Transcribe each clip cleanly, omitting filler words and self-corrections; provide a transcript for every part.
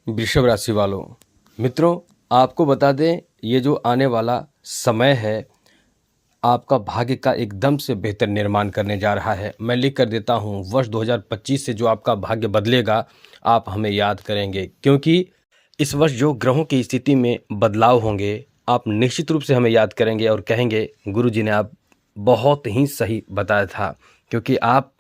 वृषभ राशि वालों, मित्रों, आपको बता दें, ये जो आने वाला समय है आपका भाग्य का एकदम से बेहतर निर्माण करने जा रहा है। मैं लिख कर देता हूँ, वर्ष 2025 से जो आपका भाग्य बदलेगा, आप हमें याद करेंगे, क्योंकि इस वर्ष जो ग्रहों की स्थिति में बदलाव होंगे, आप निश्चित रूप से हमें याद करेंगे और कहेंगे, गुरु जी ने आप बहुत ही सही बताया था। क्योंकि आप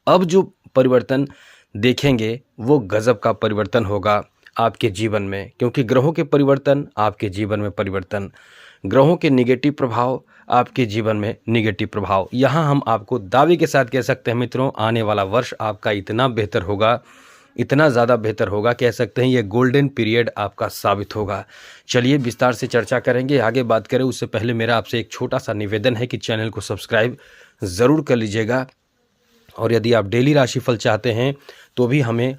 अब जो परिवर्तन देखेंगे वो गजब का परिवर्तन होगा आपके जीवन में, क्योंकि ग्रहों के परिवर्तन आपके जीवन में परिवर्तन, ग्रहों के निगेटिव प्रभाव आपके जीवन में निगेटिव प्रभाव। यहाँ हम आपको दावे के साथ कह सकते हैं मित्रों, आने वाला वर्ष आपका इतना बेहतर होगा, इतना ज़्यादा बेहतर होगा, कह सकते हैं ये गोल्डन पीरियड आपका साबित होगा। चलिए विस्तार से चर्चा करेंगे, आगे बात करें उससे पहले मेरा आपसे एक छोटा सा निवेदन है कि चैनल को सब्सक्राइब ज़रूर कर लीजिएगा। और यदि आप डेली राशिफल चाहते हैं तो भी हमें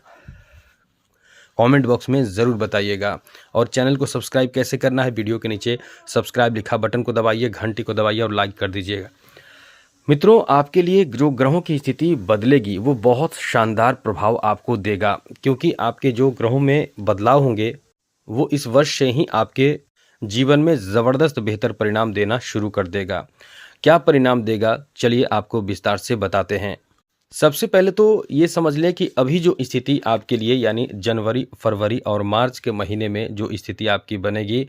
कमेंट बॉक्स में ज़रूर बताइएगा। और चैनल को सब्सक्राइब कैसे करना है, वीडियो के नीचे सब्सक्राइब लिखा बटन को दबाइए, घंटी को दबाइए और लाइक कर दीजिएगा। मित्रों, आपके लिए जो ग्रहों की स्थिति बदलेगी वो बहुत शानदार प्रभाव आपको देगा, क्योंकि आपके जो ग्रहों में बदलाव होंगे वो इस वर्ष से ही आपके जीवन में ज़बरदस्त बेहतर परिणाम देना शुरू कर देगा। क्या परिणाम देगा, चलिए आपको विस्तार से बताते हैं। सबसे पहले तो ये समझ लें कि अभी जो स्थिति आपके लिए यानी जनवरी, फरवरी और मार्च के महीने में जो स्थिति आपकी बनेगी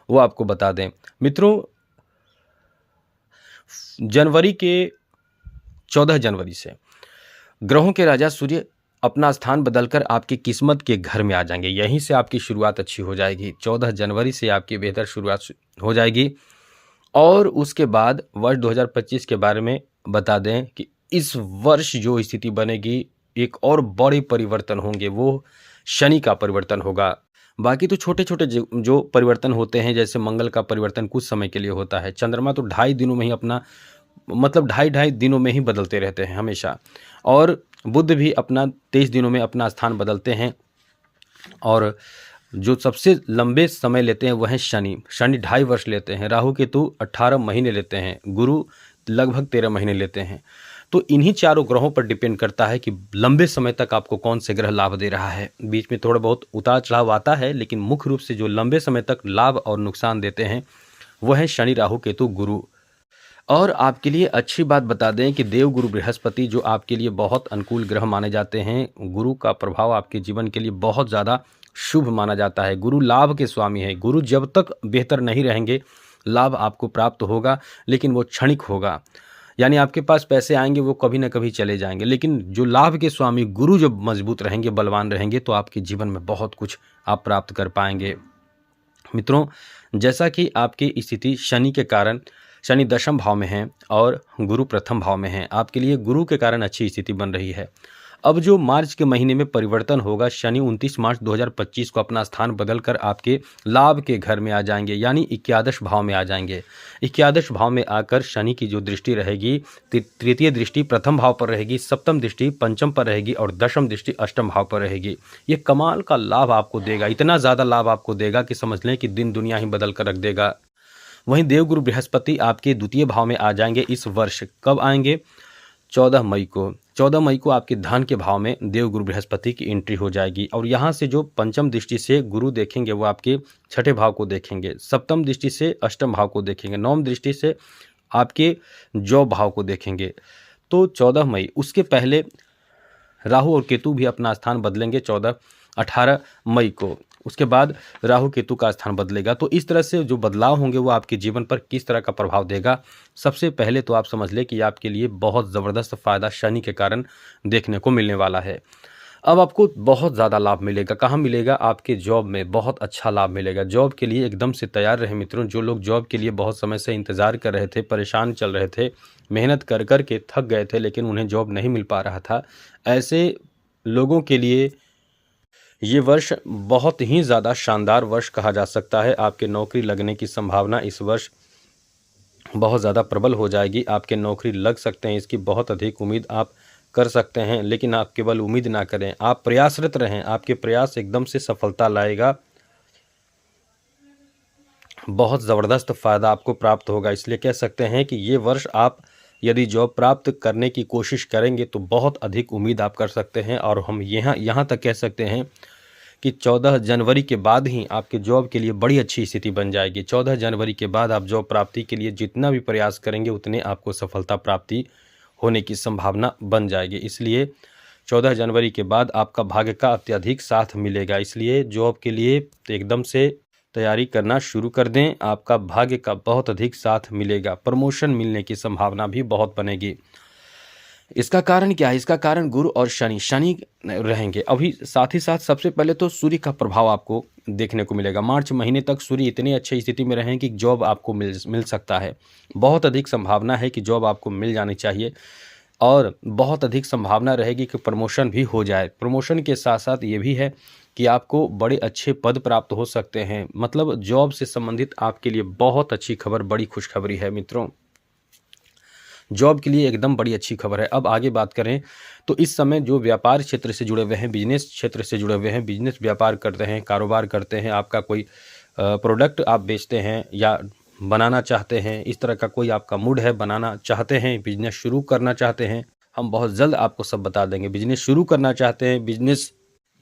वो आपको बता दें। मित्रों, जनवरी के 14 जनवरी से ग्रहों के राजा सूर्य अपना स्थान बदलकर आपकी किस्मत के घर में आ जाएंगे। यहीं से आपकी शुरुआत अच्छी हो जाएगी। 14 जनवरी से आपकी बेहतर शुरुआत हो जाएगी। और उसके बाद वर्ष 2025 के बारे में बता दें कि इस वर्ष जो स्थिति बनेगी, एक और बड़े परिवर्तन होंगे, वो शनि का परिवर्तन होगा। बाकी तो छोटे छोटे जो परिवर्तन होते हैं, जैसे मंगल का परिवर्तन कुछ समय के लिए होता है, चंद्रमा तो 2.5 दिनों में ही अपना मतलब 2.5 दिनों में ही बदलते रहते हैं हमेशा, और बुध भी अपना 23 दिनों में अपना स्थान बदलते हैं। और जो सबसे लंबे समय लेते हैं वह हैं शनि 2.5 वर्ष लेते हैं, राहु केतु 18 महीने लेते हैं, गुरु लगभग 13 महीने लेते हैं। तो इन्हीं चारों ग्रहों पर डिपेंड करता है कि लंबे समय तक आपको कौन से ग्रह लाभ दे रहा है। बीच में थोड़ा बहुत उतार चढ़ाव आता है, लेकिन मुख्य रूप से जो लंबे समय तक लाभ और नुकसान देते हैं वह है शनि, राहु केतु, गुरु। और आपके लिए अच्छी बात बता दें कि देव गुरु बृहस्पति जो आपके लिए बहुत अनुकूल ग्रह माने जाते हैं, गुरु का प्रभाव आपके जीवन के लिए बहुत ज़्यादा शुभ माना जाता है। गुरु लाभ के स्वामी है। गुरु जब तक बेहतर नहीं रहेंगे, लाभ आपको प्राप्त होगा, लेकिन वो क्षणिक होगा। यानी आपके पास पैसे आएंगे, वो कभी ना कभी चले जाएंगे, लेकिन जो लाभ के स्वामी गुरु जब मजबूत रहेंगे, बलवान रहेंगे, तो आपके जीवन में बहुत कुछ आप प्राप्त कर पाएंगे। मित्रों, जैसा कि आपकी स्थिति शनि के कारण, शनि 10वें भाव में है और गुरु प्रथम भाव में है, आपके लिए गुरु के कारण अच्छी स्थिति बन रही है। अब जो मार्च के महीने में परिवर्तन होगा, शनि 29 मार्च 2025 को अपना स्थान बदलकर आपके लाभ के घर में आ जाएंगे, यानी 11 भाव में आ जाएंगे। 11 भाव में आकर शनि की जो दृष्टि रहेगी, तृतीय दृष्टि प्रथम भाव पर रहेगी, सप्तम दृष्टि पंचम पर रहेगी और दशम दृष्टि अष्टम भाव पर रहेगी। ये कमाल का लाभ आपको देगा, इतना ज़्यादा लाभ आपको देगा कि समझ लें कि दिन दुनिया ही बदल कर रख देगा। वहीं देवगुरु बृहस्पति आपके द्वितीय भाव में आ जाएंगे इस वर्ष। कब आएंगे? 14 मई को। 14 मई को आपके धन के भाव में देवगुरु बृहस्पति की एंट्री हो जाएगी। और यहाँ से जो पंचम दृष्टि से गुरु देखेंगे वो आपके छठे भाव को देखेंगे, सप्तम दृष्टि से अष्टम भाव को देखेंगे, नवम दृष्टि से आपके जौ भाव को देखेंगे। तो 14 मई, उसके पहले राहु और केतु भी अपना स्थान बदलेंगे 18 मई को। उसके बाद राहु केतु का स्थान बदलेगा। तो इस तरह से जो बदलाव होंगे वो आपके जीवन पर किस तरह का प्रभाव देगा, सबसे पहले तो आप समझ लें कि आपके लिए बहुत ज़बरदस्त फ़ायदा शनि के कारण देखने को मिलने वाला है। अब आपको बहुत ज़्यादा लाभ मिलेगा। कहाँ मिलेगा? आपके जॉब में बहुत अच्छा लाभ मिलेगा। जॉब के लिए एकदम से तैयार रहे मित्रों। जो लोग जॉब के लिए बहुत समय से इंतज़ार कर रहे थे, परेशान चल रहे थे, मेहनत कर कर के थक गए थे, लेकिन उन्हें जॉब नहीं मिल पा रहा था, ऐसे लोगों के लिए ये वर्ष बहुत ही ज़्यादा शानदार वर्ष कहा जा सकता है। आपके नौकरी लगने की संभावना इस वर्ष बहुत ज़्यादा प्रबल हो जाएगी। आपके नौकरी लग सकते हैं, इसकी बहुत अधिक उम्मीद आप कर सकते हैं। लेकिन आप केवल उम्मीद ना करें, आप प्रयासरत रहें। आपके प्रयास एकदम से सफलता लाएगा। बहुत ज़बरदस्त फ़ायदा आपको प्राप्त होगा। इसलिए कह सकते हैं कि ये वर्ष आप यदि जॉब प्राप्त करने की कोशिश करेंगे तो बहुत अधिक उम्मीद आप कर सकते हैं। और हम यहाँ तक कह सकते हैं कि 14 जनवरी के बाद ही आपके जॉब के लिए बड़ी अच्छी स्थिति बन जाएगी। 14 जनवरी के बाद आप जॉब प्राप्ति के लिए जितना भी प्रयास करेंगे उतने आपको सफलता प्राप्ति होने की संभावना बन जाएगी। इसलिए 14 जनवरी के बाद आपका भाग्य का अत्यधिक साथ मिलेगा। इसलिए जॉब के लिए एकदम से तैयारी करना शुरू कर दें, आपका भाग्य का बहुत अधिक साथ मिलेगा। प्रमोशन मिलने की संभावना भी बहुत बनेगी। इसका कारण क्या है? इसका कारण गुरु और शनि रहेंगे। अभी साथ ही साथ सबसे पहले तो सूर्य का प्रभाव आपको देखने को मिलेगा। मार्च महीने तक सूर्य इतनी अच्छी स्थिति में रहें कि जॉब आपको मिल सकता है। बहुत अधिक संभावना है कि जॉब आपको मिल जानी चाहिए और बहुत अधिक संभावना रहेगी कि प्रमोशन भी हो जाए। प्रमोशन के साथ साथ ये भी है कि आपको बड़े अच्छे पद प्राप्त हो सकते हैं। मतलब जॉब से संबंधित आपके लिए बहुत अच्छी खबर, बड़ी खुशखबरी है मित्रों। जॉब के लिए एकदम बड़ी अच्छी खबर है। अब आगे बात करें तो इस समय जो व्यापार क्षेत्र से जुड़े हुए हैं, बिजनेस क्षेत्र से जुड़े हुए हैं, बिजनेस व्यापार करते हैं, कारोबार करते हैं, आपका कोई प्रोडक्ट आप बेचते हैं या बनाना चाहते हैं, इस तरह का कोई आपका मूड है, बनाना चाहते हैं, बिजनेस शुरू करना चाहते हैं, हम बहुत जल्द आपको सब बता देंगे। बिजनेस शुरू करना चाहते हैं, बिजनेस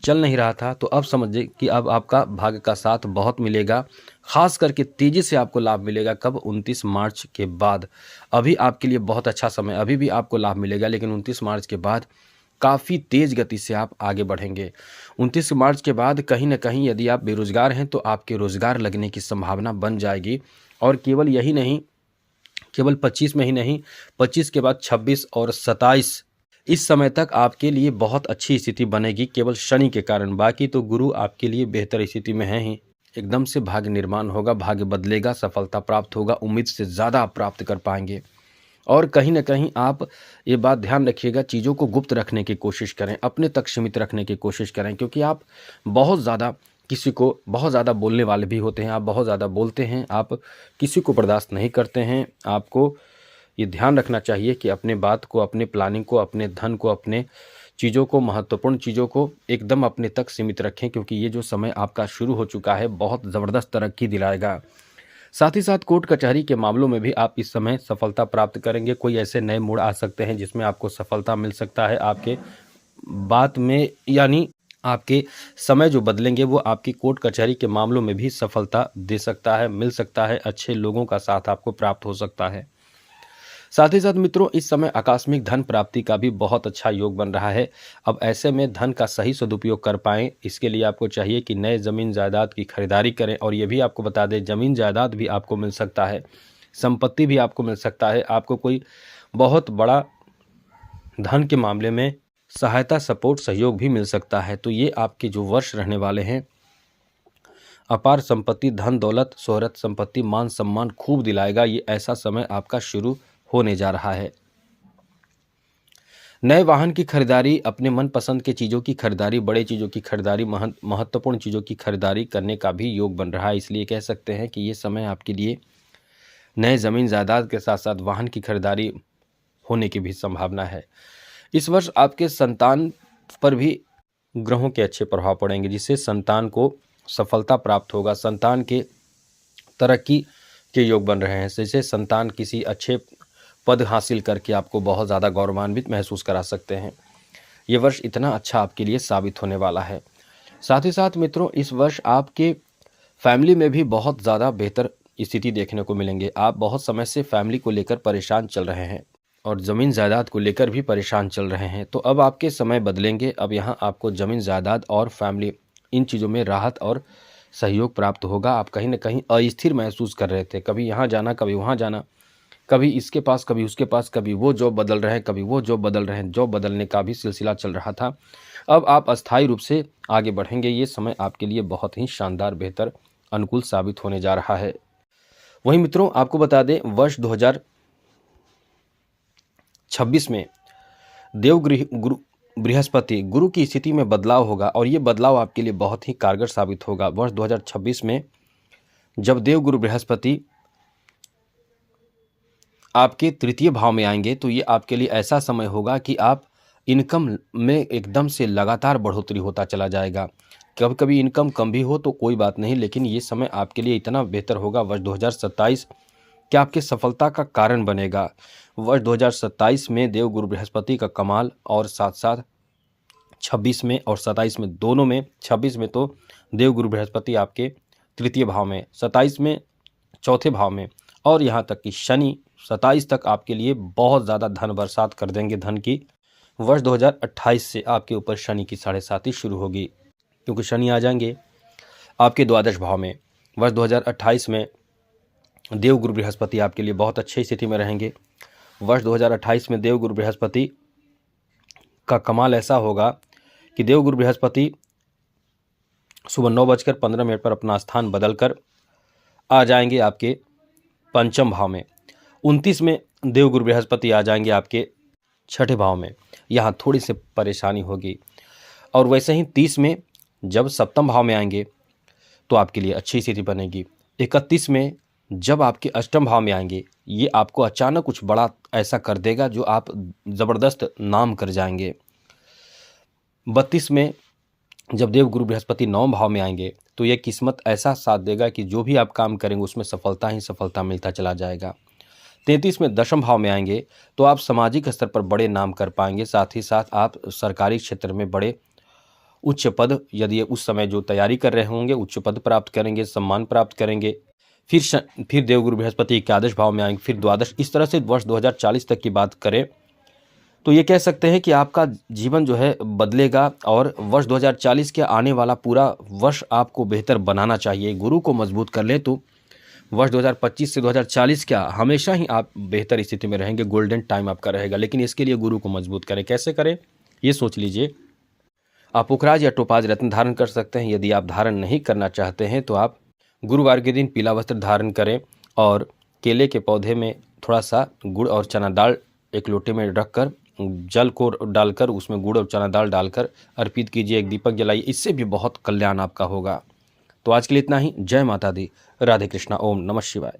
चल नहीं रहा था, तो अब समझिए कि अब आपका भाग्य का साथ बहुत मिलेगा। खास करके तेज़ी से आपको लाभ मिलेगा। कब? 29 मार्च के बाद। अभी आपके लिए बहुत अच्छा समय, अभी भी आपको लाभ मिलेगा, लेकिन 29 मार्च के बाद काफ़ी तेज़ गति से आप आगे बढ़ेंगे। 29 मार्च के बाद कहीं ना कहीं यदि आप बेरोज़गार हैं तो आपके रोज़गार लगने की संभावना बन जाएगी। और केवल यही नहीं, केवल 25 में ही नहीं, 25 के बाद 26 और 27 इस समय तक आपके लिए बहुत अच्छी स्थिति बनेगी केवल शनि के कारण। बाकी तो गुरु आपके लिए बेहतर स्थिति में है ही। एकदम से भाग्य निर्माण होगा, भाग्य बदलेगा, सफलता प्राप्त होगा, उम्मीद से ज़्यादा आप प्राप्त कर पाएंगे। और कहीं ना कहीं आप ये बात ध्यान रखिएगा, चीज़ों को गुप्त रखने की कोशिश करें, अपने तक सीमित रखने की कोशिश करें, क्योंकि आप बहुत ज़्यादा किसी को बहुत ज़्यादा बोलने वाले भी होते हैं। आप बहुत ज़्यादा बोलते हैं, आप किसी को बर्दाश्त नहीं करते हैं। आपको ये ध्यान रखना चाहिए कि अपने बात को, अपने प्लानिंग को, अपने धन को, अपने चीज़ों को, महत्वपूर्ण चीज़ों को एकदम अपने तक सीमित रखें, क्योंकि ये जो समय आपका शुरू हो चुका है बहुत ज़बरदस्त तरक्की दिलाएगा। साथ ही साथ कोर्ट कचहरी के मामलों में भी आप इस समय सफलता प्राप्त करेंगे। कोई ऐसे नए मोड़ आ सकते हैं जिसमें आपको सफलता मिल सकता है। आपके बात में यानी आपके समय जो बदलेंगे वो आपकी कोर्ट कचहरी के मामलों में भी सफलता दे सकता है, मिल सकता है। अच्छे लोगों का साथ आपको प्राप्त हो सकता है। साथ ही साथ मित्रों, इस समय आकस्मिक धन प्राप्ति का भी बहुत अच्छा योग बन रहा है। अब ऐसे में धन का सही सदुपयोग कर पाएं, इसके लिए आपको चाहिए कि नए ज़मीन जायदाद की खरीदारी करें। और ये भी आपको बता दें, ज़मीन जायदाद भी आपको मिल सकता है, संपत्ति भी आपको मिल सकता है। आपको कोई बहुत बड़ा धन के मामले में सहायता, सपोर्ट, सहयोग भी मिल सकता है। तो ये आपके जो वर्ष रहने वाले हैं, अपार संपत्ति, धन दौलत, शोहरत, संपत्ति, मान सम्मान खूब दिलाएगा। ये ऐसा समय आपका शुरू होने जा रहा है। नए वाहन की खरीदारी, अपने मनपसंद के चीज़ों की खरीदारी, बड़े चीज़ों की खरीदारी, महत्वपूर्ण चीज़ों की खरीदारी करने का भी योग बन रहा है। इसलिए कह सकते हैं कि ये समय आपके लिए नए ज़मीन जायदाद के साथ साथ वाहन की खरीदारी होने की भी संभावना है। इस वर्ष आपके संतान पर भी ग्रहों के अच्छे प्रभाव पड़ेंगे, जिससे संतान को सफलता प्राप्त होगा। संतान के तरक्की के योग बन रहे हैं, जैसे संतान किसी अच्छे पद हासिल करके आपको बहुत ज़्यादा गौरवान्वित महसूस करा सकते हैं। ये वर्ष इतना अच्छा आपके लिए साबित होने वाला है। साथ ही साथ मित्रों, इस वर्ष आपके फैमिली में भी बहुत ज़्यादा बेहतर स्थिति देखने को मिलेंगे। आप बहुत समय से फैमिली को लेकर परेशान चल रहे हैं और ज़मीन जायदाद को लेकर भी परेशान चल रहे हैं, तो अब आपके समय बदलेंगे। अब यहाँ आपको ज़मीन जायदाद और फैमिली, इन चीज़ों में राहत और सहयोग प्राप्त होगा। आप कहीं ना कहीं अस्थिर महसूस कर रहे थे, कभी यहाँ जाना, कभी वहाँ जाना, कभी इसके पास, कभी उसके पास, कभी वो जॉब बदल रहे हैं, कभी वो जॉब बदल रहे हैं। जॉब बदलने का भी सिलसिला चल रहा था। अब आप अस्थायी रूप से आगे बढ़ेंगे। ये समय आपके लिए बहुत ही शानदार, बेहतर, अनुकूल साबित होने जा रहा है। वहीं मित्रों, आपको बता दें, वर्ष 2026 में देवगृह गुरु बृहस्पति, गुरु की स्थिति में बदलाव होगा और ये बदलाव आपके लिए बहुत ही कारगर साबित होगा। वर्ष 2026 में जब देवगुरु बृहस्पति आपके तृतीय भाव में आएंगे तो ये आपके लिए ऐसा समय होगा कि आप इनकम में एकदम से लगातार बढ़ोतरी होता चला जाएगा। कभी कभी इनकम कम भी हो तो कोई बात नहीं, लेकिन ये समय आपके लिए इतना बेहतर होगा वर्ष 2027 कि आपके सफलता का कारण बनेगा। वर्ष 2027 में देवगुरु बृहस्पति का कमाल और साथ साथ 26 में और 27 में, दोनों में। 26 में तो देवगुरु बृहस्पति आपके तृतीय भाव में, 27 में चौथे भाव में, और यहाँ तक कि शनि 27 तक आपके लिए बहुत ज़्यादा धन बरसात कर देंगे। धन की वर्ष 2028 से आपके ऊपर शनि की 7.5 शुरू होगी, क्योंकि शनि आ जाएंगे आपके द्वादश भाव में। वर्ष 2028 में देवगुरु बृहस्पति आपके लिए बहुत अच्छी स्थिति में रहेंगे। वर्ष 2028 में देवगुरु बृहस्पति का कमाल ऐसा होगा कि देवगुरु बृहस्पति सुबह 9:15 पर अपना स्थान बदलकर आ जाएंगे आपके पंचम भाव में। 29 में देवगुरु बृहस्पति आ जाएंगे आपके छठे भाव में। यहाँ थोड़ी सी परेशानी होगी। और वैसे ही 30 में जब सप्तम भाव में आएंगे तो आपके लिए अच्छी स्थिति बनेगी। 31 में जब आपके अष्टम भाव में आएंगे, ये आपको अचानक कुछ बड़ा ऐसा कर देगा जो आप ज़बरदस्त नाम कर जाएंगे। 32 में जब देवगुरु बृहस्पति 9 भाव में आएंगे तो ये किस्मत ऐसा साथ देगा कि जो भी आप काम करेंगे उसमें सफलता ही सफलता मिलता चला जाएगा। 33 में दशम भाव में आएंगे तो आप सामाजिक स्तर पर बड़े नाम कर पाएंगे। साथ ही साथ आप सरकारी क्षेत्र में बड़े उच्च पद, यदि उस समय जो तैयारी कर रहे होंगे, उच्च पद प्राप्त करेंगे, सम्मान प्राप्त करेंगे। फिर देवगुरु बृहस्पति एकादश भाव में आएंगे, फिर द्वादश। इस तरह से वर्ष 2040 तक की बात करें तो ये कह सकते हैं कि आपका जीवन जो है बदलेगा। और वर्ष 2040 के आने वाला पूरा वर्ष आपको बेहतर बनाना चाहिए। गुरु को मजबूत कर ले तो वर्ष 2025 से 2040 क्या हमेशा ही आप बेहतर स्थिति में रहेंगे। गोल्डन टाइम आपका रहेगा। लेकिन इसके लिए गुरु को मजबूत करें। कैसे करें ये सोच लीजिए। आप पुखराज या टोपाज रत्न धारण कर सकते हैं। यदि आप धारण नहीं करना चाहते हैं तो आप गुरुवार के दिन पीला वस्त्र धारण करें और केले के पौधे में थोड़ा सा गुड़ और चना दाल एक लोटे में रखकर जल को डालकर उसमें गुड़ और चना दाल डालकर अर्पित कीजिए। एक दीपक जलाइए। इससे भी बहुत कल्याण आपका होगा। तो आज के लिए इतना ही। जय माता दी। राधे कृष्णा। ओम नमः शिवाय।